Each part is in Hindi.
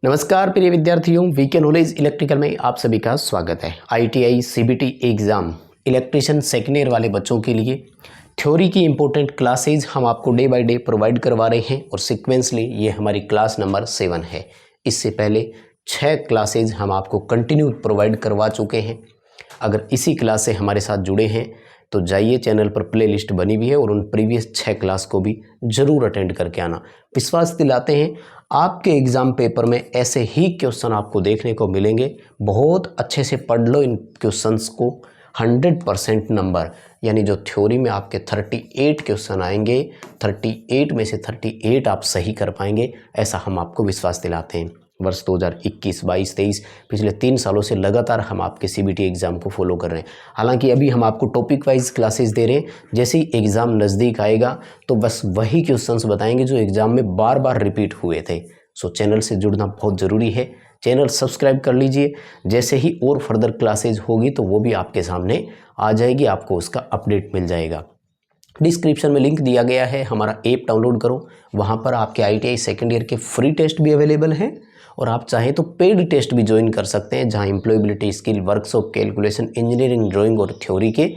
नमस्कार प्रिय विद्यार्थियों, वीके नॉलेज इलेक्ट्रिकल में आप सभी का स्वागत है। ITI CBT exam electrician second year वाले बच्चों के लिए थ्योरी की इंपॉर्टेंट क्लासेज हम आपको डे बाय डे प्रोवाइड करवा रहे हैं और सिक्वेंसली ये हमारी क्लास नंबर 7 है। इससे पहले 6 क्लासेज हम आपको कंटिन्यू प्रोवाइड करवा चुके हैं। अगर इसी क्लास से हमारे साथ जुड़े हैं तो जाइए, चैनल पर प्ले लिस्ट बनी हुई है और उन प्रीवियस 6 क्लास को भी ज़रूर अटेंड करके आना। विश्वास दिलाते हैं आपके एग्ज़ाम पेपर में ऐसे ही क्वेश्चन आपको देखने को मिलेंगे। बहुत अच्छे से पढ़ लो इन क्वेश्चंस को। 100% नंबर यानी जो थ्योरी में आपके 38 क्वेश्चन आएंगे, 38 में से 38 आप सही कर पाएंगे, ऐसा हम आपको विश्वास दिलाते हैं। वर्ष 2021, 22, 23 पिछले 3 सालों से लगातार हम आपके सीबीटी एग्ज़ाम को फॉलो कर रहे हैं। हालांकि अभी हम आपको टॉपिक वाइज क्लासेस दे रहे हैं। जैसे ही एग्ज़ाम नज़दीक आएगा तो बस वही क्वेश्चंस बताएंगे जो एग्ज़ाम में बार बार रिपीट हुए थे। सो चैनल से जुड़ना बहुत ज़रूरी है। चैनल सब्सक्राइब कर लीजिए। जैसे ही और फर्दर क्लासेज होगी तो वो भी आपके सामने आ जाएगी, आपको उसका अपडेट मिल जाएगा। डिस्क्रिप्शन में लिंक दिया गया है, हमारा ऐप डाउनलोड करो। वहाँ पर आपके आईटीआई सेकेंड ईयर के फ्री टेस्ट भी अवेलेबल हैं और आप चाहें तो पेड टेस्ट भी ज्वाइन कर सकते हैं, जहाँ employability skill, workshop, calculation, engineering, drawing और थ्योरी के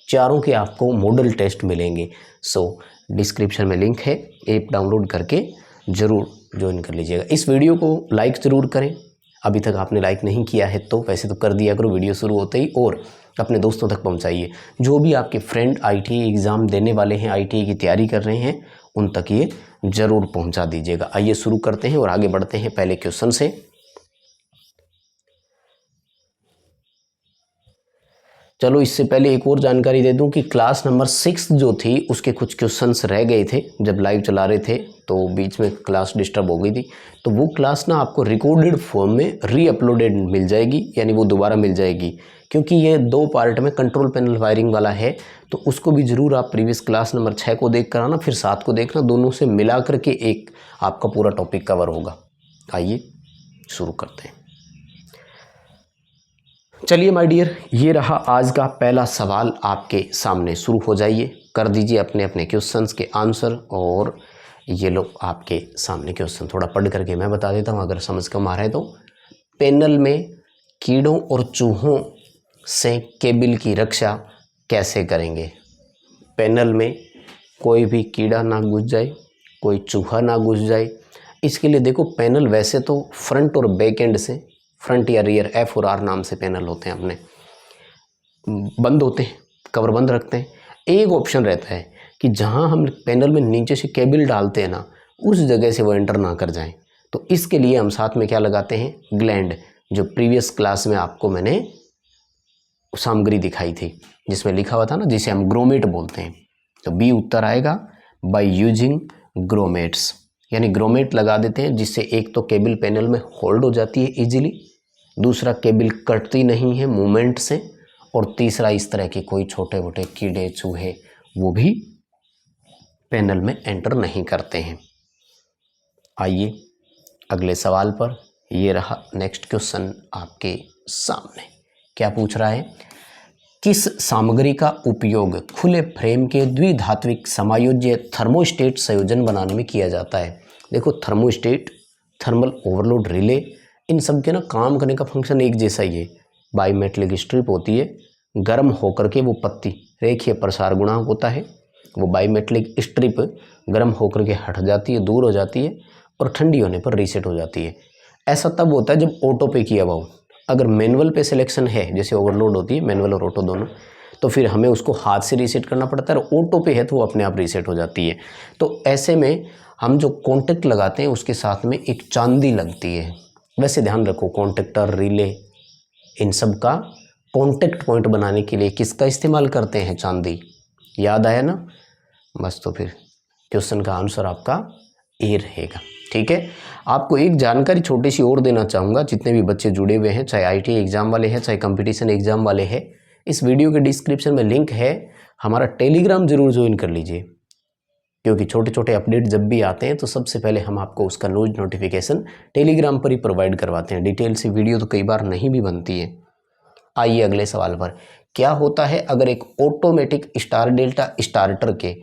चारों के आपको मॉडल टेस्ट मिलेंगे। सो डिस्क्रिप्शन में लिंक है, ऐप डाउनलोड करके ज़रूर ज्वाइन कर लीजिएगा। इस वीडियो को लाइक ज़रूर करें। अभी तक आपने लाइक नहीं किया है तो वैसे तो कर दिया करो वीडियो शुरू होते ही, और अपने दोस्तों तक पहुंचाइए। जो भी आपके फ्रेंड आईटीआई एग्ज़ाम देने वाले हैं, आईटीआई की तैयारी कर रहे हैं, उन तक ये ज़रूर पहुंचा दीजिएगा। आइए शुरू करते हैं और आगे बढ़ते हैं पहले क्वेश्चन से। चलो इससे पहले एक और जानकारी दे दूं कि क्लास नंबर 6 जो थी उसके कुछ क्वेश्चंस रह गए थे। जब लाइव चला रहे थे तो बीच में क्लास डिस्टर्ब हो गई थी, तो वो क्लास ना आपको रिकॉर्डेड फॉर्म में रीअपलोडेड मिल जाएगी, यानी वो दोबारा मिल जाएगी। क्योंकि ये 2 पार्ट में कंट्रोल पैनल वायरिंग वाला है, तो उसको भी ज़रूर आप प्रीवियस क्लास नंबर 6 को देख कर आना, फिर 7 को देखना। दोनों से मिला करके एक आपका पूरा टॉपिक कवर होगा। आइए शुरू करते हैं। चलिए माय डियर, ये रहा आज का पहला सवाल आपके सामने। शुरू हो जाइए, कर दीजिए अपने अपने क्वेश्चंस के आंसर। और ये लो आपके सामने क्वेश्चन, थोड़ा पढ़ करके मैं बता देता हूँ अगर समझ कम आ रहा है तो। पैनल में कीड़ों और चूहों से केबल की रक्षा कैसे करेंगे? पैनल में कोई भी कीड़ा ना घुस जाए, कोई चूहा ना घुस जाए, इसके लिए देखो पैनल वैसे तो फ्रंट और बैक एंड से, फ्रंट या रियर, एफ और आर नाम से पैनल होते हैं अपने, बंद होते हैं, कवर बंद रखते हैं। एक ऑप्शन रहता है कि जहां हम पैनल में नीचे से केबल डालते हैं ना, उस जगह से वो एंटर ना कर जाएं। तो इसके लिए हम साथ में क्या लगाते हैं? ग्लैंड, जो प्रीवियस क्लास में आपको मैंने सामग्री दिखाई थी जिसमें लिखा हुआ था ना, जिसे हम ग्रोमेट बोलते हैं। तो बी उत्तर आएगा, बाय यूजिंग ग्रोमेट्स, यानी ग्रोमेट लगा देते हैं, जिससे एक तो केबल पैनल में होल्ड हो जाती है इजीली, दूसरा केबल कटती नहीं है मूवमेंट से, और तीसरा इस तरह के कोई छोटे मोटे कीड़े चूहे वो भी पैनल में एंटर नहीं करते हैं। आइए अगले सवाल पर। ये रहा नेक्स्ट क्वेश्चन आपके सामने। क्या पूछ रहा है? किस सामग्री का उपयोग खुले फ्रेम के द्विधात्विक समायोज्य थर्मोस्टेट संयोजन बनाने में किया जाता है? देखो, थर्मोस्टेट, थर्मल ओवरलोड रिले, इन सब के ना काम करने का फंक्शन एक जैसा ही है। बाईमेटलिक स्ट्रिप होती है, गर्म होकर के वो पत्ती, रेखीय प्रसार गुणांक होता है, वो बाईमेटलिक स्ट्रिप गर्म होकर के हट जाती है, दूर हो जाती है, और ठंडी होने पर रीसेट हो जाती है। ऐसा तब होता है जब ऑटो पे किया हुआ हो। अगर मैनुअल पे सिलेक्शन है, जैसे ओवरलोड होती है मैनुअल और ऑटो दोनों, तो फिर हमें उसको हाथ से रीसेट करना पड़ता है, और ऑटो पे है तो वो अपने आप रीसेट हो जाती है। तो ऐसे में हम जो कॉन्टेक्ट लगाते हैं उसके साथ में एक चांदी लगती है। वैसे ध्यान रखो, कॉन्टेक्टर, रिले, इन सब का कॉन्टेक्ट पॉइंट बनाने के लिए किसका इस्तेमाल करते हैं? चांदी। याद आया ना? बस तो फिर क्वेश्चन का आंसर आपका ए रहेगा। ठीक है। आपको एक जानकारी छोटी सी और देना चाहूँगा, जितने भी बच्चे जुड़े हुए हैं, चाहे आईटीआई एग्ज़ाम वाले हैं, चाहे कंपटीशन एग्ज़ाम वाले हैं, इस वीडियो के डिस्क्रिप्शन में लिंक है, हमारा टेलीग्राम ज़रूर ज्वाइन कर लीजिए। क्योंकि छोटे छोटे अपडेट जब भी आते हैं तो सबसे पहले हम आपको उसका न्यूज नोटिफिकेशन टेलीग्राम पर ही प्रोवाइड करवाते हैं। डिटेल से वीडियो तो कई बार नहीं भी बनती है। आइए अगले सवाल पर। क्या होता है अगर एक ऑटोमेटिक स्टार डेल्टा स्टार्टर के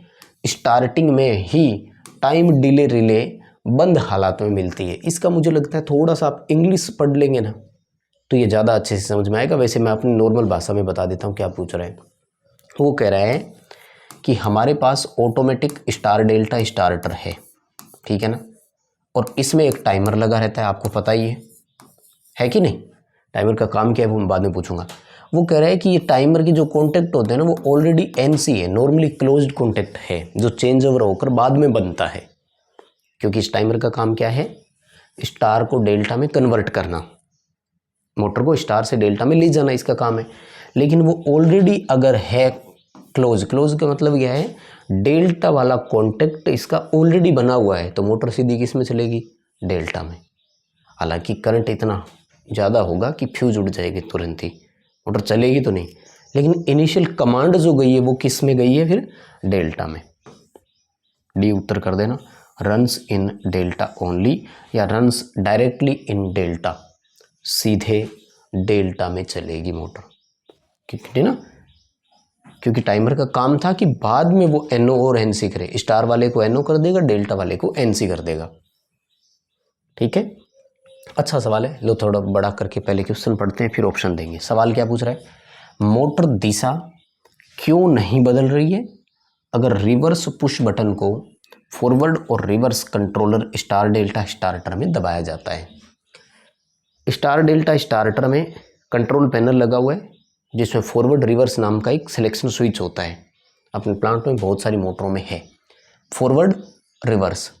स्टार्टिंग में ही टाइम डिले रिले बंद हालात में मिलती है। इसका मुझे लगता है थोड़ा सा आप इंग्लिश पढ़ लेंगे ना तो ये ज़्यादा अच्छे से समझ में आएगा। वैसे मैं अपनी नॉर्मल भाषा में बता देता हूँ क्या पूछ रहे हैं। वो कह रहा है कि हमारे पास ऑटोमेटिक स्टार डेल्टा स्टार्टर है, ठीक है ना, और इसमें एक टाइमर लगा रहता है, आपको पता ही है कि नहीं। टाइमर का काम क्या है वो मैं बाद में पूछूंगा। वो कह रहा है कि ये टाइमर के जो कॉन्टेक्ट होते हैं ना वो ऑलरेडी एनसी है, नॉर्मली क्लोज्ड कॉन्टेक्ट है, जो चेंज ओवर होकर बाद में बनता है। क्योंकि इस टाइमर का काम क्या है, स्टार को डेल्टा में कन्वर्ट करना, मोटर को स्टार से डेल्टा में ले जाना, इसका काम है। लेकिन वो ऑलरेडी अगर है क्लोज का मतलब क्या है, डेल्टा वाला कॉन्टेक्ट इसका ऑलरेडी बना हुआ है, तो मोटर सीधी किस में चलेगी, डेल्टा में। हालांकि करंट इतना ज़्यादा होगा कि फ्यूज उड़ जाएगी तुरंत ही, मोटर चलेगी तो नहीं, लेकिन इनिशियल कमांड जो गई है वो किस में गई है, फिर डेल्टा में। डी उत्तर कर देना। रन्स इन डेल्टा ओनली या रन्स डायरेक्टली इन डेल्टा, सीधे डेल्टा में चलेगी मोटर, क्योंकि ना, क्योंकि टाइमर का काम था कि बाद में वो एनओ और एनसी करे, स्टार वाले को एनओ कर देगा, डेल्टा वाले को एनसी कर देगा, ठीक है। अच्छा सवाल है, लो थोड़ा बड़ा करके पहले क्वेश्चन पढ़ते हैं फिर ऑप्शन देंगे। सवाल क्या पूछ रहा है, मोटर दिशा क्यों नहीं बदल रही है अगर रिवर्स पुश बटन को फॉरवर्ड और reverse controller star delta starter में दबाया जाता है। स्टार डेल्टा स्टार्टर में कंट्रोल पैनल लगा हुआ है जिसमें फॉरवर्ड रिवर्स नाम का एक सिलेक्शन स्विच होता है। अपने प्लांट में बहुत सारी मोटरों में है फॉरवर्ड रिवर्स,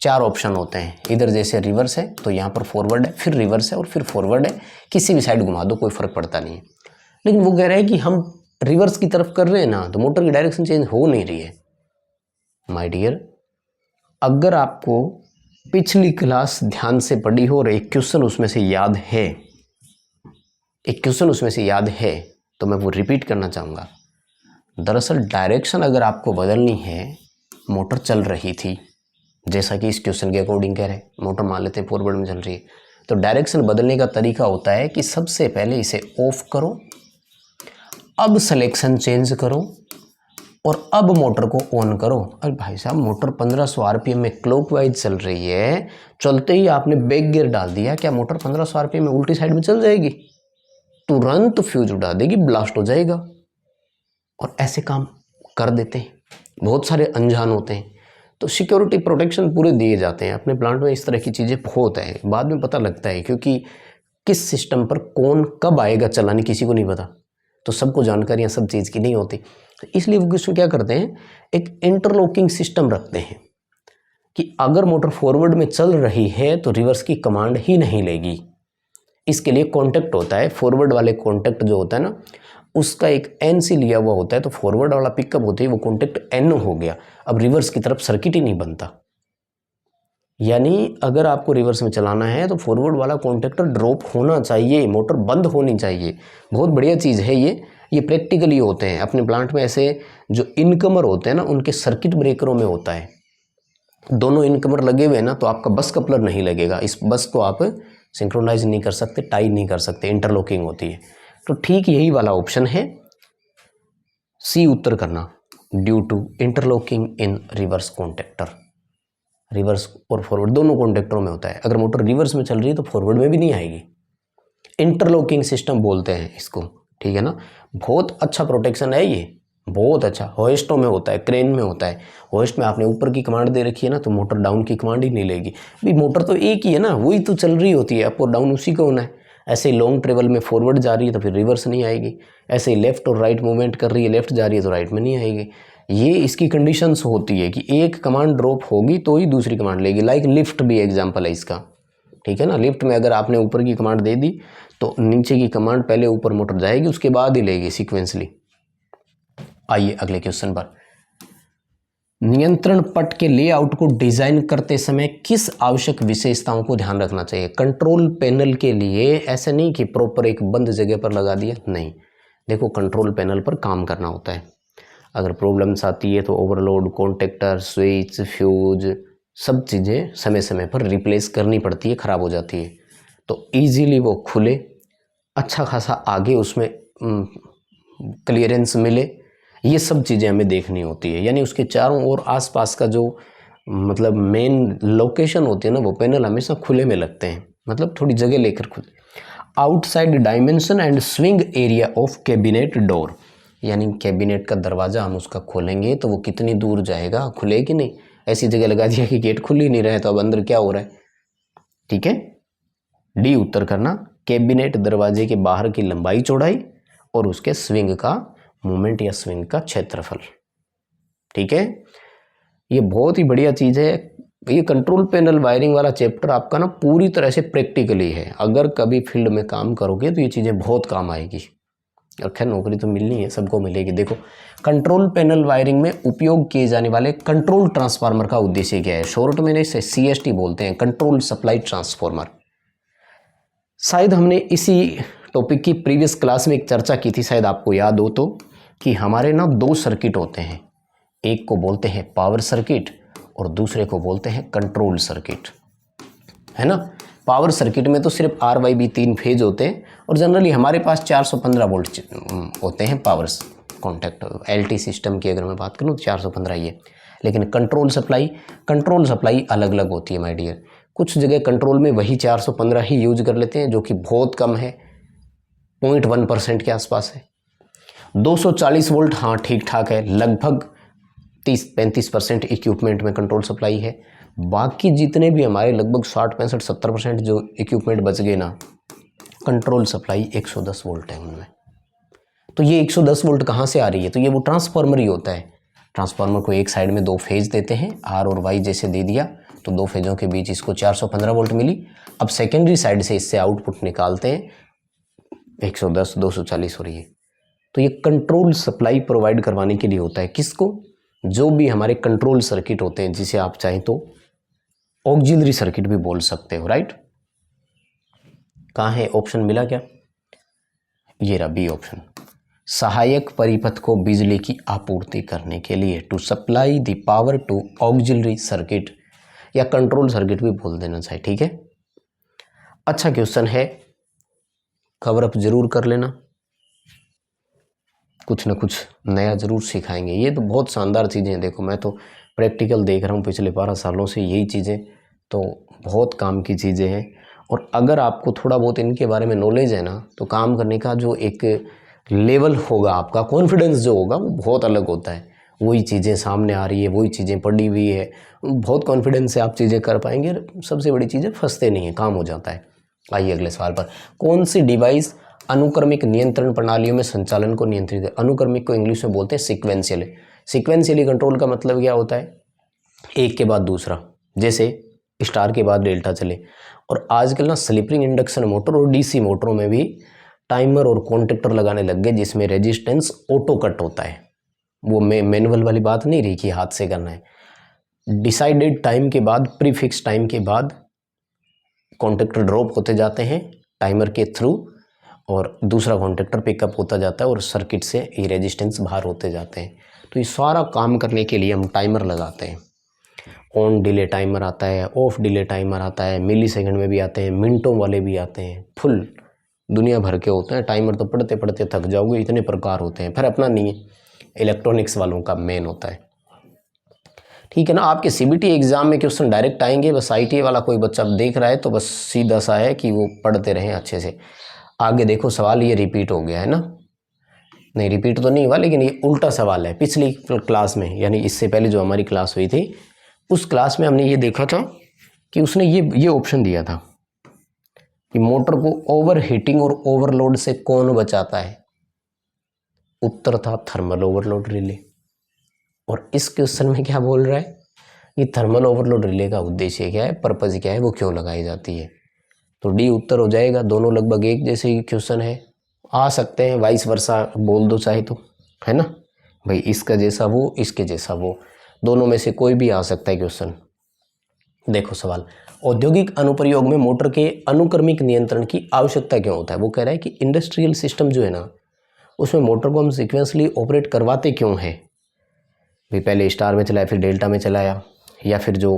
4 ऑप्शन होते हैं। इधर जैसे रिवर्स है तो यहाँ पर फॉरवर्ड है, फिर रिवर्स है और फिर फॉरवर्ड है, किसी भी साइड घुमा दो कोई फर्क पड़ता नहीं है। लेकिन वो कह रहा है कि हम रिवर्स की तरफ कर रहे हैं ना, तो मोटर की डायरेक्शन चेंज हो नहीं रही है। माय डियर, अगर आपको पिछली क्लास ध्यान से पढ़ी हो और एक क्वेश्चन उसमें से याद है, तो मैं वो रिपीट करना चाहूँगा। दरअसल डायरेक्शन अगर आपको बदलनी है, मोटर चल रही थी जैसा कि इस क्वेश्चन के अकॉर्डिंग कह रहे हैं, मोटर मान लेते हैं फॉरवर्ड में चल रही है, तो डायरेक्शन बदलने का तरीका होता है कि सबसे पहले इसे ऑफ करो, अब सिलेक्शन चेंज करो और अब मोटर को ऑन करो। अरे भाई साहब, मोटर 1500 आरपीएम में क्लॉकवाइज चल रही है, चलते ही आपने बैक गियर डाल दिया, क्या मोटर 1500 आरपीएम में उल्टी साइड में चल जाएगी? तुरंत फ्यूज उड़ा देगी, ब्लास्ट हो जाएगा। और ऐसे काम कर देते हैं, बहुत सारे अनजान होते हैं। तो सिक्योरिटी प्रोटेक्शन पूरे दिए जाते हैं अपने प्लांट में, इस तरह की चीज़ें बहुत है, बाद में पता लगता है, क्योंकि किस सिस्टम पर कौन कब आएगा चलाने किसी को नहीं पता, तो सबको जानकारियाँ सब चीज़ की नहीं होती। तो इसलिए वो किसमें क्या करते हैं, एक इंटरलॉकिंग सिस्टम रखते हैं कि अगर मोटर फॉरवर्ड में चल रही है तो रिवर्स की कमांड ही नहीं लेगी। इसके लिए कॉन्टेक्ट होता है, फॉरवर्ड वाले कॉन्टेक्ट जो होता है ना, उसका एक एनसी लिया हुआ होता है, तो फॉरवर्ड वाला पिकअप होते ही वो कॉन्टेक्ट एन हो गया, अब रिवर्स की तरफ सर्किट ही नहीं बनता। यानी अगर आपको रिवर्स में चलाना है तो फॉरवर्ड वाला कॉन्टेक्टर ड्रॉप होना चाहिए, मोटर बंद होनी चाहिए। बहुत बढ़िया चीज़ है ये प्रैक्टिकली होते हैं अपने प्लांट में। ऐसे जो इनकमर होते हैं ना, उनके सर्किट ब्रेकरों में होता है, दोनों इनकमर लगे हुए हैं ना, तो आपका बस कपलर नहीं लगेगा, इस बस को आप सिंक्रोनाइज नहीं कर सकते, टाई नहीं कर सकते, इंटरलॉकिंग होती है। तो ठीक यही वाला ऑप्शन है, सी उत्तर करना, due to interlocking in reverse contactor. Reverse और फॉरवर्ड दोनों कॉन्टेक्टरों में होता है। अगर मोटर रिवर्स में चल रही है तो फॉरवर्ड में भी नहीं आएगी। इंटरलॉकिंग सिस्टम बोलते हैं इसको, ठीक है ना। बहुत अच्छा प्रोटेक्शन है ये, बहुत अच्छा। होइस्टों में होता है, क्रेन में होता है। होइस्ट में आपने ऊपर की कमांड दे रखी है ना, तो मोटर डाउन की कमांड ही नहीं लेगी। भाई मोटर तो एक ही है ना, वही तो चल रही होती है, अप और डाउन उसी को होना है। ऐसे ही लॉन्ग ट्रेवल में फॉरवर्ड जा रही है तो फिर रिवर्स नहीं आएगी, ऐसे ही लेफ्ट और राइट मूवमेंट कर रही है, लेफ्ट जा रही है तो राइट में नहीं आएगी। ये इसकी कंडीशंस होती है कि एक कमांड ड्रॉप होगी तो ही दूसरी कमांड लेगी। लाइक लिफ्ट भी एग्जांपल है इसका, ठीक है ना। लिफ्ट में अगर आपने ऊपर की कमांड दे दी तो नीचे की कमांड पहले ऊपर मोटर जाएगी, उसके बाद ही लेगी सीक्वेंसली। आइए अगले क्वेश्चन पर। नियंत्रण पट के लेआउट को डिजाइन करते समय किस आवश्यक विशेषताओं को ध्यान रखना चाहिए? कंट्रोल पैनल के लिए ऐसे नहीं कि प्रॉपर एक बंद जगह पर लगा दिया, नहीं। देखो, कंट्रोल पैनल पर काम करना होता है। अगर प्रॉब्लम्स आती है तो ओवरलोड, कॉन्टेक्टर, स्विच, फ्यूज, सब चीज़ें समय समय पर रिप्लेस करनी पड़ती है, ख़राब हो जाती है। तो ईजीली वो खुले, अच्छा खासा आगे उसमें क्लियरेंस मिले, ये सब चीज़ें हमें देखनी होती है। यानी उसके चारों ओर आसपास का जो मतलब मेन लोकेशन होती है ना, वो पैनल हमेशा खुले में लगते हैं, मतलब थोड़ी जगह लेकर खुले। Outside dimension and swing area of cabinet door, यानी कैबिनेट का दरवाज़ा हम उसका खोलेंगे तो वो कितनी दूर जाएगा, खुले कि नहीं। ऐसी जगह लगा दिया कि गेट खुल ही नहीं रहा है, तो अब अंदर क्या हो रहा है। ठीक है, डी उत्तर करना। कैबिनेट दरवाजे के बाहर की लंबाई चौड़ाई और उसके स्विंग का मूवमेंट या स्विंग का क्षेत्रफल। ठीक है, ये बहुत ही बढ़िया चीज़ है। ये कंट्रोल पैनल वायरिंग वाला चैप्टर आपका ना पूरी तरह से प्रैक्टिकली है। अगर कभी फील्ड में काम करोगे तो ये चीज़ें बहुत काम आएगी। और खैर नौकरी तो मिलनी है, सबको मिलेगी। देखो, कंट्रोल पैनल वायरिंग में उपयोग किए जाने वाले कंट्रोल ट्रांसफार्मर का उद्देश्य क्या है। शॉर्ट में इसे CST बोलते हैं, कंट्रोल सप्लाई ट्रांसफार्मर। शायद हमने इसी टॉपिक की प्रीवियस क्लास में एक चर्चा की थी, शायद आपको याद हो तो, कि हमारे ना 2 सर्किट होते हैं, एक को बोलते हैं पावर सर्किट और दूसरे को बोलते हैं कंट्रोल सर्किट, है ना। पावर सर्किट में तो सिर्फ RYB 3 फेज होते हैं और जनरली हमारे पास 415 वोल्ट होते हैं पावर कॉन्टैक्ट। LT सिस्टम की अगर मैं बात करूँ तो 415 ही है। लेकिन कंट्रोल सप्लाई अलग अलग होती है माय डियर। कुछ जगह कंट्रोल में वही 415 ही यूज कर लेते हैं, जो कि बहुत कम है, 0.1% के आसपास है। 240 वोल्ट हाँ ठीक ठाक है, लगभग 30-35% इक्विपमेंट में कंट्रोल सप्लाई है। बाकी जितने भी हमारे लगभग 60-65-70% जो इक्विपमेंट बच गए ना, कंट्रोल सप्लाई 110 वोल्ट है उनमें। तो ये 110 वोल्ट कहाँ से आ रही है, तो ये वो ट्रांसफार्मर ही होता है। ट्रांसफार्मर को एक साइड में 2 फेज देते हैं, R और Y जैसे दे दिया, तो 2 फेजों के बीच इसको 415 वोल्ट मिली। अब सेकेंडरी साइड से इससे आउटपुट निकालते हैं, 110 240 हो रही है। तो ये कंट्रोल सप्लाई प्रोवाइड करवाने के लिए होता है। किसको, जो भी हमारे कंट्रोल सर्किट होते हैं, जिसे आप चाहें तो ऑक्सिलरी सर्किट भी बोल सकते हो, राइट। कहाँ है ऑप्शन मिला क्या, ये रहा बी ऑप्शन। सहायक परिपथ को बिजली की आपूर्ति करने के लिए, to supply the power to auxiliary circuit, या कंट्रोल सर्किट भी बोल देना चाहिए। ठीक है, अच्छा क्वेश्चन है, कवर अप जरूर कर लेना, कुछ ना कुछ नया ज़रूर सिखाएंगे। ये तो बहुत शानदार चीज़ें हैं। देखो, मैं तो प्रैक्टिकल देख रहा हूँ पिछले 12 सालों से, यही चीज़ें तो बहुत काम की चीज़ें हैं। और अगर आपको थोड़ा बहुत इनके बारे में नॉलेज है ना, तो काम करने का जो एक लेवल होगा, आपका कॉन्फिडेंस जो होगा, वो बहुत अलग होता है। वही चीज़ें सामने आ रही है, वही चीज़ें पड़ी हुई है, बहुत कॉन्फिडेंस से आप चीज़ें कर पाएंगे। सबसे बड़ी चीज़ें फंसते नहीं हैं, काम हो जाता है। आइए अगले सवाल पर। कौन सी डिवाइस अनुक्रमिक नियंत्रण प्रणालियों में संचालन को नियंत्रित है। अनुक्रमिक को इंग्लिश में बोलते हैं सिक्वेंशियल। सिक्वेंशियली कंट्रोल का मतलब क्या होता है, एक के बाद दूसरा, जैसे स्टार के बाद डेल्टा चले। और आजकल ना स्लिपिंग इंडक्शन मोटर और DC मोटरों में भी टाइमर और कॉन्टेक्टर लगाने लग गए, जिसमें रेजिस्टेंस ऑटो कट होता है। वो मैनुअल वाली बात नहीं रही कि हाथ से करना है। डिसाइडेड टाइम के बाद, प्रीफिक्स टाइम के बाद कॉन्टेक्टर ड्रॉप होते जाते हैं टाइमर के थ्रू, और दूसरा कॉन्टेक्टर पिकअप होता जाता है और सर्किट से ये रेजिस्टेंस बाहर होते जाते हैं। तो ये सारा काम करने के लिए हम टाइमर लगाते हैं। ऑन डिले टाइमर आता है, ऑफ डिले टाइमर आता है, मिली सेकेंड में भी आते हैं, मिनटों वाले भी आते हैं, फुल दुनिया भर के होते हैं। टाइमर तो पढ़ते पढ़ते थक जाओगे, इतने प्रकार होते हैं। फिर अपना नहीं है, इलेक्ट्रॉनिक्स वालों का मेन होता है। ठीक है ना। आपके CBT एग्जाम में क्वेश्चन डायरेक्ट आएंगे, बस ITA वाला कोई बच्चा देख रहा है तो बस सीधा सा है कि वो पढ़ते रहें अच्छे से। आगे देखो, सवाल ये रिपीट हो गया है ना, नहीं रिपीट तो नहीं हुआ, लेकिन ये उल्टा सवाल है। पिछली क्लास में, यानी इससे पहले जो हमारी क्लास हुई थी, उस क्लास में हमने ये देखा था कि उसने ये ऑप्शन दिया था कि मोटर को ओवर हीटिंग और ओवरलोड से कौन बचाता है। उत्तर था थर्मल ओवरलोड रिले। और इस क्वेश्चन में क्या बोल रहा है, ये थर्मल ओवरलोड रिले का उद्देश्य क्या है, पर्पज क्या है, वो क्यों लगाई जाती है। तो डी उत्तर हो जाएगा। दोनों लगभग एक जैसे ही क्वेश्चन है, आ सकते हैं वाइस वर्सा बोल दो चाहे तो, है ना भाई, इसका जैसा वो, इसके जैसा वो, दोनों में से कोई भी आ सकता है क्वेश्चन। देखो सवाल, औद्योगिक अनुप्रयोग में मोटर के अनुक्रमिक नियंत्रण की आवश्यकता क्यों होता है। वो कह रहा है कि इंडस्ट्रियल सिस्टम जो है ना, उसमें मोटर को हम सिक्वेंसली ऑपरेट करवाते क्यों हैं। भाई पहले स्टार में चलाया, फिर डेल्टा में चलाया, या फिर जो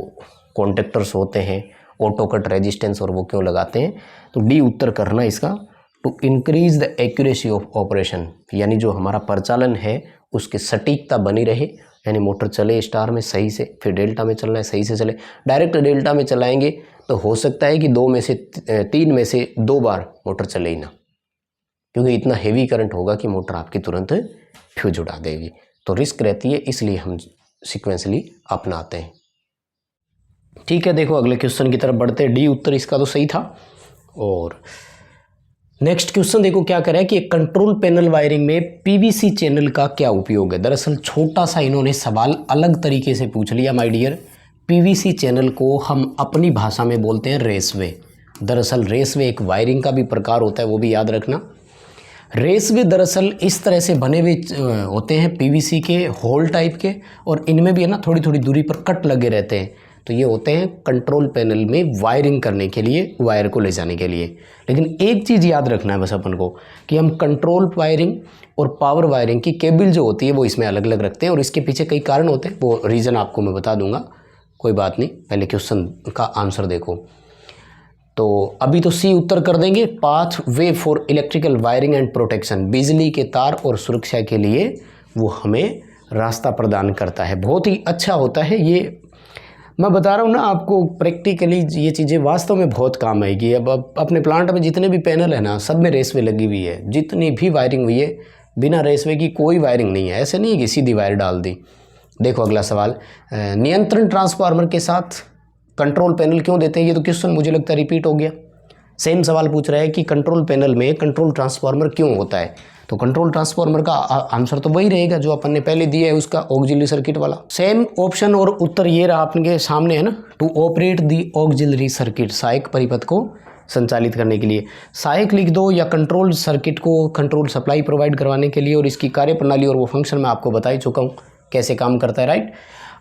कॉन्टेक्टर्स होते हैं ऑटो कट रेजिस्टेंस, और वो क्यों लगाते हैं। तो डी उत्तर करना इसका, to increase the accuracy of operation, यानी जो हमारा परिचालन है उसकी सटीकता बनी रहे यानी मोटर चले स्टार में सही से, फिर डेल्टा में चलना है सही से चले। डायरेक्ट डेल्टा में चलाएंगे तो हो सकता है कि 3 में से 2 बार मोटर चले ही ना, क्योंकि इतना हेवी करंट होगा कि मोटर आपकी तुरंत फ्यूज उड़ा देगी। तो रिस्क रहती है, इसलिए हम सीक्वेंसली अपनाते हैं। ठीक है, देखो अगले क्वेश्चन की तरफ बढ़ते हैं। डी उत्तर इसका तो सही था। और नेक्स्ट क्वेश्चन देखो क्या कह रहा है कि कंट्रोल पैनल वायरिंग में पीवीसी चैनल का क्या उपयोग है। दरअसल छोटा सा इन्होंने सवाल अलग तरीके से पूछ लिया माय डियर। पीवीसी चैनल को हम अपनी भाषा में बोलते हैं रेसवे। दरअसल रेसवे एक वायरिंग का भी प्रकार होता है, वो भी याद रखना। रेसवे दरअसल इस तरह से बने हुए होते हैं पीवीसी के होल टाइप के, और इनमें भी है ना थोड़ी थोड़ी दूरी पर कट लगे रहते हैं। तो ये होते हैं कंट्रोल पैनल में वायरिंग करने के लिए, वायर को ले जाने के लिए। लेकिन एक चीज़ याद रखना है बस अपन को कि हम कंट्रोल वायरिंग और पावर वायरिंग की केबल जो होती है वो इसमें अलग अलग रखते हैं, और इसके पीछे कई कारण होते हैं, वो रीज़न आपको मैं बता दूंगा, कोई बात नहीं। पहले क्वेश्चन का आंसर देखो। तो अभी तो सी उत्तर कर देंगे। Path way for electrical wiring and protection, बिजली के तार और सुरक्षा के लिए वो हमें रास्ता प्रदान करता है। बहुत ही अच्छा होता है ये, मैं बता रहा हूँ ना आपको, प्रैक्टिकली ये चीज़ें वास्तव में बहुत काम आएगी। अब अपने प्लांट में जितने भी पैनल है ना, सब में रेसवे लगी हुई है। जितनी भी वायरिंग हुई है बिना रेसवे की कोई वायरिंग नहीं है। ऐसे नहीं है कि सीधी वायर डाल दी। देखो अगला सवाल, नियंत्रण ट्रांसफार्मर के साथ कंट्रोल पैनल क्यों देते हैं। ये तो क्वेश्चन मुझे लगता है रिपीट हो गया। सेम सवाल पूछ रहा है कि कंट्रोल पैनल में कंट्रोल ट्रांसफार्मर क्यों होता है। तो कंट्रोल ट्रांसफार्मर का आंसर तो वही रहेगा जो अपन ने पहले दिया है, उसका ऑक्सिलरी सर्किट वाला। सेम ऑप्शन और उत्तर ये रहा आपके सामने है ना। To operate the auxiliary circuit, सहायक परिपथ को संचालित करने के लिए। सहायक लिख दो, या कंट्रोल सर्किट को कंट्रोल सप्लाई प्रोवाइड करवाने के लिए, और इसकी कार्यप्रणाली और वो फंक्शन मैं आपको बता ही चुका हूँ कैसे काम करता है, राइट।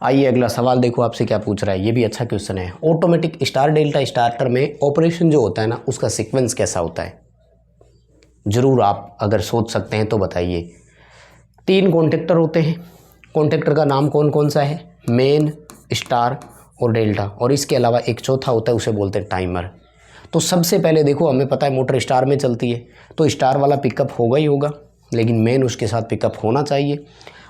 आइए अगला सवाल देखो आपसे क्या पूछ रहा है। ये भी अच्छा क्वेश्चन है। ऑटोमेटिक स्टार डेल्टा स्टार्टर में ऑपरेशन जो होता है ना, उसका सीक्वेंस कैसा होता है, ज़रूर आप अगर सोच सकते हैं तो बताइए। 3 कॉन्टेक्टर होते हैं। कॉन्टेक्टर का नाम कौन कौन सा है, मेन, स्टार और डेल्टा, और इसके अलावा एक चौथा होता है, उसे बोलते हैं टाइमर। तो सबसे पहले देखो, हमें पता है मोटर स्टार में चलती है, तो स्टार वाला पिकअप होगा ही होगा, लेकिन मेन उसके साथ पिकअप होना चाहिए।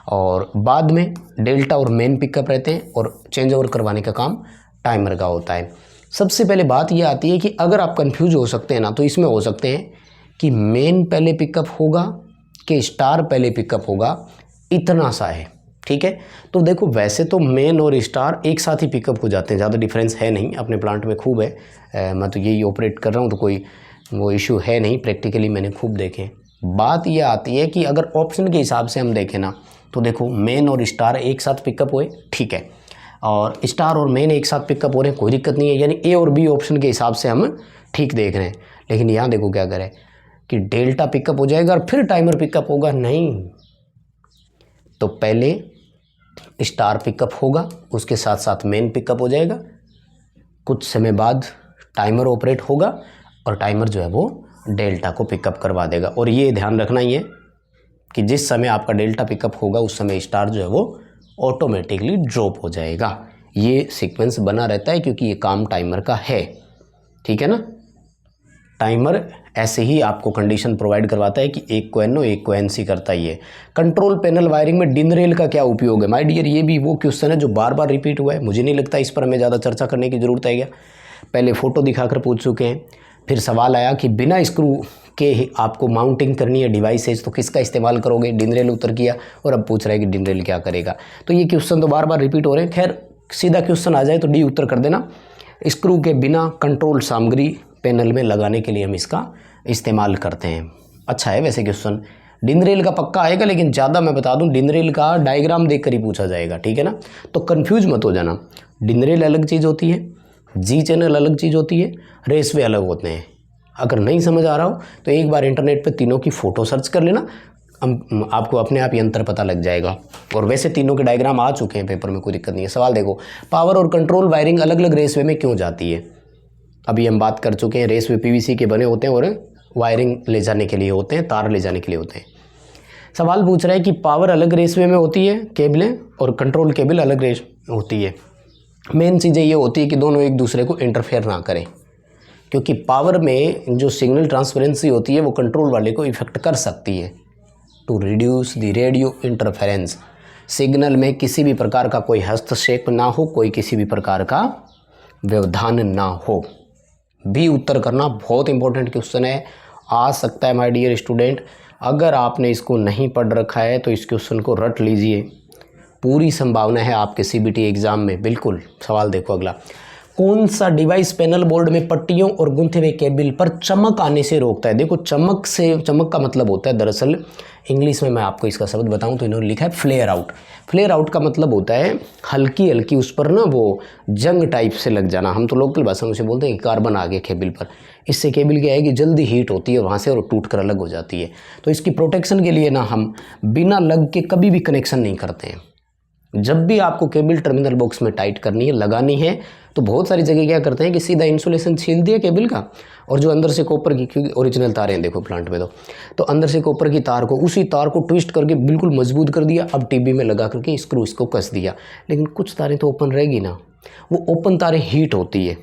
और बाद में डेल्टा और मेन पिकअप रहते हैं, और चेंज ओवर करवाने का काम टाइमर का होता है। सबसे पहले बात यह आती है कि अगर आप कंफ्यूज हो सकते हैं ना, तो इसमें हो सकते हैं कि मेन पहले पिकअप होगा कि स्टार पहले पिकअप होगा, इतना सा है, ठीक है। तो देखो वैसे तो मेन और स्टार एक साथ ही पिकअप हो जाते हैं, ज़्यादा डिफरेंस है नहीं, अपने प्लांट में खूब है। मैं तो यही ऑपरेट कर रहा हूँ, तो कोई वो इशू है नहीं, प्रैक्टिकली मैंने खूब देखे। बात यह आती है कि अगर ऑप्शन के हिसाब से हम देखें ना, तो देखो मेन और स्टार एक साथ पिकअप हुए, ठीक है, और स्टार और मेन एक साथ पिकअप हो रहे हैं, कोई दिक्कत नहीं है, यानी ए और बी ऑप्शन के हिसाब से हम ठीक देख रहे हैं। लेकिन यहाँ देखो क्या करें कि डेल्टा पिकअप हो जाएगा और फिर टाइमर पिकअप होगा, नहीं। तो पहले स्टार पिकअप होगा, उसके साथ साथ मेन पिकअप हो जाएगा, कुछ समय बाद टाइमर ऑपरेट होगा, और टाइमर जो है वो डेल्टा को पिकअप करवा देगा। और ये ध्यान रखना ही है कि जिस समय आपका डेल्टा पिकअप होगा उस समय स्टार जो है वो ऑटोमेटिकली ड्रॉप हो जाएगा। ये सीक्वेंस बना रहता है क्योंकि ये काम टाइमर का है, ठीक है ना। टाइमर ऐसे ही आपको कंडीशन प्रोवाइड करवाता है कि एक को NO एक को NC करता ही है। कंट्रोल पैनल वायरिंग में डिन रेल का क्या उपयोग है। माय डियर, ये भी वो क्वेश्चन है जो बार बार रिपीट हुआ है, मुझे नहीं लगता इस पर हमें ज़्यादा चर्चा करने की ज़रूरत है क्या। पहले फ़ोटो दिखाकर पूछ चुके हैं, फिर सवाल आया कि बिना स्क्रू के आपको माउंटिंग करनी है डिवाइसेज, तो किसका इस्तेमाल करोगे, डिन रेल उत्तर किया, और अब पूछ रहा है कि डिन रेल क्या करेगा। तो ये क्वेश्चन तो बार बार रिपीट हो रहे हैं। खैर सीधा क्वेश्चन आ जाए तो डी उत्तर कर देना। स्क्रू के बिना कंट्रोल सामग्री पैनल में लगाने के लिए हम इसका इस्तेमाल करते हैं। अच्छा है वैसे क्वेश्चन, डिन रेल का पक्का आएगा, लेकिन ज़्यादा मैं बता दूं डिन रेल का डायग्राम देखकर ही पूछा जाएगा, ठीक है ना। तो कंफ्यूज मत हो जाना, डिन रेल अलग चीज़ होती है, जी चैनल अलग चीज़ होती है, रेसवे अलग होते हैं। अगर नहीं समझ आ रहा हो तो एक बार इंटरनेट पे तीनों की फ़ोटो सर्च कर लेना, आपको अपने आप ही अंतर पता लग जाएगा। और वैसे तीनों के डायग्राम आ चुके हैं पेपर में, कोई दिक्कत नहीं है। सवाल देखो, पावर और कंट्रोल वायरिंग अलग अलग रेसवे में क्यों जाती है। अभी हम बात कर चुके हैं, रेसवे PVC के बने होते हैं और वायरिंग ले जाने के लिए होते हैं, तार ले जाने के लिए होते हैं। सवाल पूछ रहा है कि पावर अलग रेसवे में होती है केबलें, और कंट्रोल केबल अलग रेस होती है। मेन चीज़ें ये होती है कि दोनों एक दूसरे को इंटरफेयर ना करें, क्योंकि पावर में जो सिग्नल ट्रांसपेरेंसी होती है वो कंट्रोल वाले को इफेक्ट कर सकती है। To reduce the radio interference, signal में किसी भी प्रकार का कोई हस्तक्षेप ना हो, कोई किसी भी प्रकार का व्यवधान ना हो। बी उत्तर करना बहुत इंपॉर्टेंट क्वेश्चन है, आ सकता है माय डियर स्टूडेंट। अगर आपने इसको नहीं पढ़ रखा है तो इस क्वेश्चन को रट लीजिए, पूरी संभावना है आपके सीबीटी एग्जाम में। बिल्कुल। सवाल देखो अगला, कौन सा डिवाइस पैनल बोर्ड में पट्टियों और गुंथे हुए केबल पर चमक आने से रोकता है? देखो चमक का मतलब होता है, दरअसल इंग्लिश में मैं आपको इसका शब्द बताऊं तो इन्होंने लिखा है फ्लेयर आउट। फ्लेयर आउट का मतलब होता है हल्की हल्की उस पर ना वो जंग टाइप से लग जाना। हम तो लोकल भाषा में उसे बोलते हैं कि कार्बन आ गया केबल पर। इससे केबल क्या है कि जल्दी हीट होती है वहाँ से और टूट कर अलग हो जाती है। तो इसकी प्रोटेक्शन के लिए ना हम बिना लग के कभी भी कनेक्शन नहीं करते हैं। जब भी आपको केबल टर्मिनल बॉक्स में टाइट करनी है, लगानी है, तो बहुत सारी जगह क्या करते हैं कि सीधा इंसुलेशन छील दिया केबल का, और जो अंदर से कॉपर की, क्योंकि ओरिजिनल तारें हैं देखो प्लांट में तो अंदर से कॉपर की तार को, उसी तार को ट्विस्ट करके बिल्कुल मजबूत कर दिया। अब टीबी में लगा करके स्क्रू इसको कस दिया। लेकिन कुछ तारें तो ओपन रहेगी ना, वो ओपन तारें हीट होती है,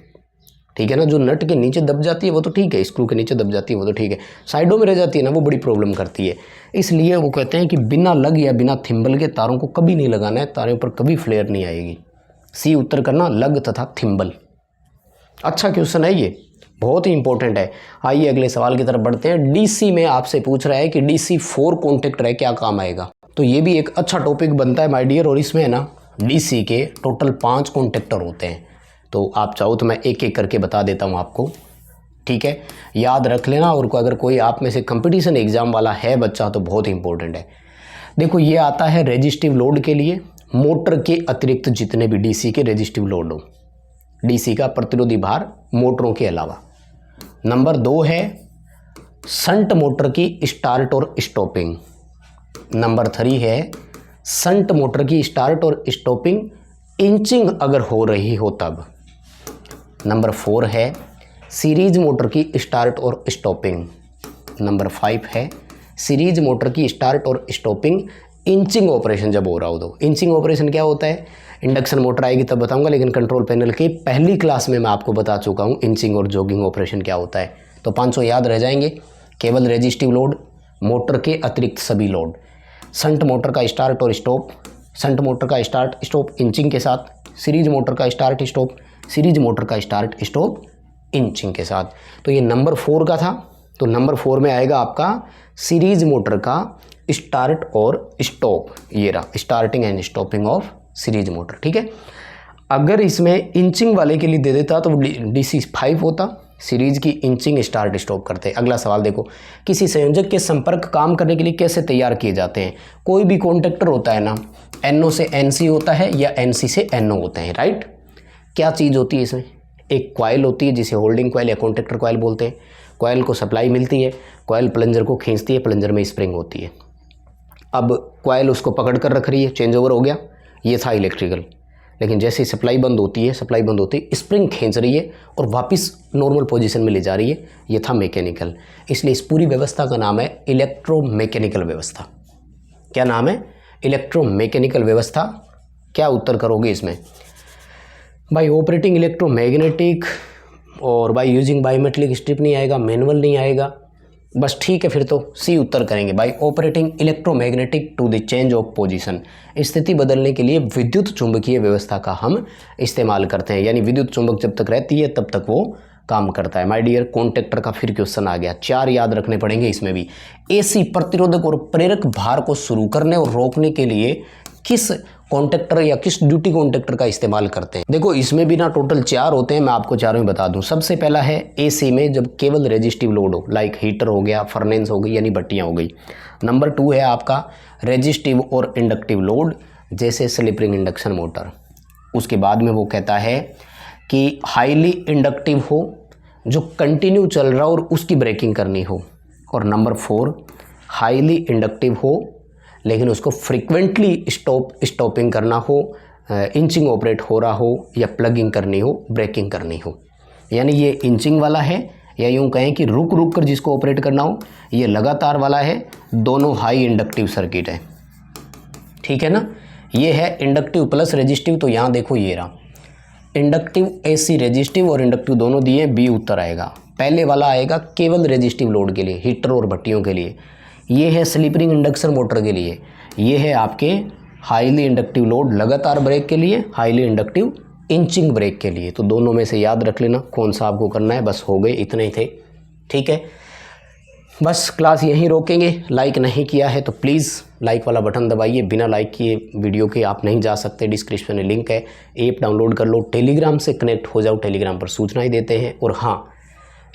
ठीक है ना। जो नट के नीचे दब जाती है वो तो ठीक है, स्क्रू के नीचे दब जाती है वो तो ठीक है, साइडों में रह जाती है ना, वो बड़ी प्रॉब्लम करती है। इसलिए वो कहते हैं कि बिना लग या बिना थिम्बल के तारों को कभी नहीं लगाना है, तारों पर कभी फ्लेयर नहीं आएगी। सी उत्तर करना, लग तथा थिम्बल। अच्छा क्वेश्चन है ये, बहुत ही इंपॉर्टेंट है। आइए अगले सवाल की तरफ बढ़ते हैं। डीसी में आपसे पूछ रहा है कि DC 4 कॉन्टेक्टर है, क्या काम आएगा? तो ये भी एक अच्छा टॉपिक बनता है माय डियर, और इसमें है ना DC के टोटल 5 कॉन्टेक्टर होते हैं। तो आप चाहो तो मैं एक एक करके बता देता हूँ आपको, ठीक है, याद रख लेना। और अगर कोई आप में से कंपटीशन एग्जाम वाला है बच्चा तो बहुत इंपॉर्टेंट है। देखो ये आता है रेजिस्टिव लोड के लिए, मोटर के अतिरिक्त जितने भी DC के रेजिस्टिव लोड हो, DC का प्रतिरोधी भार मोटरों के अलावा। नंबर 2 है शंट मोटर की स्टार्ट और स्टॉपिंग। नंबर 3 है शंट मोटर की स्टार्ट और स्टॉपिंग इंचिंग अगर हो रही हो तब। नंबर 4 है सीरीज मोटर की स्टार्ट और स्टॉपिंग। नंबर 5 है सीरीज मोटर की स्टार्ट और स्टॉपिंग इंचिंग ऑपरेशन जब हो रहा हो तो। इंचिंग ऑपरेशन क्या होता है, इंडक्शन मोटर आएगी तब बताऊंगा, लेकिन कंट्रोल पैनल की पहली क्लास में मैं आपको बता चुका हूं इंचिंग और जॉगिंग ऑपरेशन क्या होता है। तो 500 याद रह जाएंगे। केवल रेजिस्टिव लोड, मोटर के अतिरिक्त सभी लोड, शंट मोटर का स्टार्ट और स्टॉप, शंट मोटर का स्टार्ट स्टॉप इंचिंग के साथ, सीरीज मोटर का स्टार्ट स्टॉप, सीरीज मोटर का स्टार्ट स्टॉप इंचिंग के साथ। तो ये नंबर 4 का था। तो नंबर 4 में आएगा आपका सीरीज मोटर का स्टार्ट और स्टॉप, ये रहा starting and stopping of series motor, ठीक है। अगर इसमें इंचिंग वाले के लिए दे देता तो DC 5 होता, सीरीज की इंचिंग स्टार्ट स्टॉप करते। अगला सवाल देखो, किसी संयोजक के संपर्क काम करने के लिए कैसे तैयार किए जाते हैं? कोई भी कॉन्टेक्टर होता है ना, NO से NC होता है या NC से NO होते हैं, राइट। क्या चीज़ होती है इसमें? एक कॉइल होती है जिसे होल्डिंग कॉइल या कॉन्टेक्टर कॉइल बोलते हैं। कॉइल को सप्लाई मिलती है, कॉइल प्लंजर को खींचती है, प्लंजर में स्प्रिंग होती है। अब कॉइल उसको पकड़ कर रख रही है, चेंज ओवर हो गया, ये था इलेक्ट्रिकल। लेकिन जैसे सप्लाई बंद होती है, स्प्रिंग खींच रही है और वापस नॉर्मल पोजीशन में ले जा रही है, ये था मैकेनिकल। इसलिए इस पूरी व्यवस्था का नाम है इलेक्ट्रोमैकेनिकल व्यवस्था। क्या नाम है? इलेक्ट्रोमैकेनिकल व्यवस्था। क्या उत्तर करोगे इसमें? बाय ऑपरेटिंग इलेक्ट्रोमैग्नेटिक और बाय यूजिंग बायोमेट्रिक स्ट्रिप नहीं आएगा, मैनुअल नहीं आएगा, बस ठीक है फिर तो सी उत्तर करेंगे। By operating electromagnetic to the change of position, स्थिति बदलने के लिए विद्युत चुंबकीय व्यवस्था का हम इस्तेमाल करते हैं। यानी विद्युत चुंबक जब तक रहती है तब तक वो काम करता है। माय डियर, कॉन्टेक्टर का फिर क्वेश्चन आ गया, 4 याद रखने पड़ेंगे इसमें भी। AC प्रतिरोधक और प्रेरक भार को शुरू करने और रोकने के लिए किस कॉन्टेक्टर या किस ड्यूटी कॉन्टेक्टर का इस्तेमाल करते हैं? देखो इसमें भी ना टोटल 4 होते हैं, मैं आपको चारों ही बता दूं। सबसे पहला है AC में जब केवल रेजिस्टिव लोड हो, लाइक हीटर हो गया, फर्नेस हो गई यानी भट्टियाँ हो गई। नंबर 2 है आपका रेजिस्टिव और इंडक्टिव लोड, जैसे स्लिप रिंग इंडक्शन मोटर। उसके बाद में वो कहता है कि हाईली इंडक्टिव हो, जो कंटिन्यू चल रहा हो और उसकी ब्रेकिंग करनी हो। और नंबर 4 हाईली इंडक्टिव हो लेकिन उसको फ्रीक्वेंटली स्टॉपिंग करना हो, इंचिंग ऑपरेट हो रहा हो या प्लगिंग करनी हो, ब्रेकिंग करनी हो। यानी ये इंचिंग वाला है, या यूँ कहें कि रुक रुक कर जिसको ऑपरेट करना हो। ये लगातार वाला है, दोनों हाई इंडक्टिव सर्किट है, ठीक है ना। ये है इंडक्टिव प्लस रेजिस्टिव। तो यहाँ देखो ये रहा इंडक्टिव AC रेजिस्टिव और इंडक्टिव दोनों दिए, बी उत्तर आएगा। पहले वाला आएगा केवल रेजिस्टिव लोड के लिए, हीटर और भट्टियों के लिए। ये है स्लिप रिंग इंडक्शन मोटर के लिए। ये है आपके हाईली इंडक्टिव लोड लगातार ब्रेक के लिए, हाईली इंडक्टिव इंचिंग ब्रेक के लिए। तो दोनों में से याद रख लेना कौन सा आपको करना है। बस हो गए, इतने ही थे, ठीक है। बस क्लास यहीं रोकेंगे। लाइक नहीं किया है तो प्लीज़ लाइक वाला बटन दबाइए। बिना लाइक किए वीडियो के आप नहीं जा सकते। डिस्क्रिप्शन में लिंक है, ऐप डाउनलोड कर लो, टेलीग्राम से कनेक्ट हो जाओ, टेलीग्राम पर सूचनाएं देते हैं। और हाँ,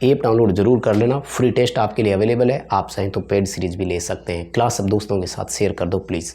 ऐप डाउनलोड ज़रूर कर लेना, फ्री टेस्ट आपके लिए अवेलेबल है। आप चाहें तो पेड सीरीज़ भी ले सकते हैं। क्लास सब दोस्तों के साथ शेयर कर दो प्लीज़।